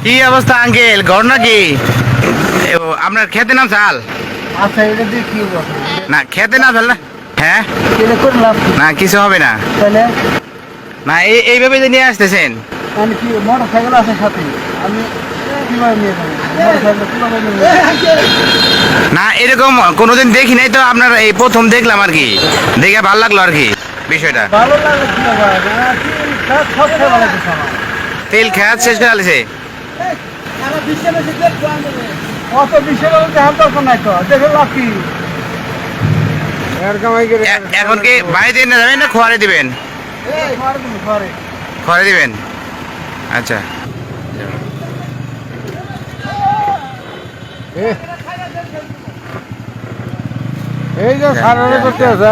কি অবস্থা আঙ্কেল, ঘর নাকি? আপনার খেতে নাম চাল? আচ্ছা, এটা দিয়ে কি হবে? না খেতে না চাল না। হ্যাঁ, এটা করে লাভ কি? না কিছু হবে না। তাহলে না এইভাবে যে নিয়ে আসতেছেন। আমি কি মোটর সাইকেল আছে সাথে, আমি কিভাবে নিয়ে যাবো? মোটর সাইকেল কিভাবে নিয়ে যাবো? না এরকম কোনোদিন দেখি নাই তো, আপনার এই প্রথম দেখলাম আর কি, দেখে ভালো লাগলো আর কি বিষয়টা। ভালো লাগে কি হবে? সব খেয়ে ভালো লাগছে আমার। তেল খেয়ার শেষ করে আলিছে। অত বিশেষ দেখার দরকার নাই তো, দেখে লাভ কি? এখন কি বাড়িতে এনে যাবেন না খোয়ারে দিবেন? খোয়ারে দিবেন, আচ্ছা। এই যে সারারে করতে আছে।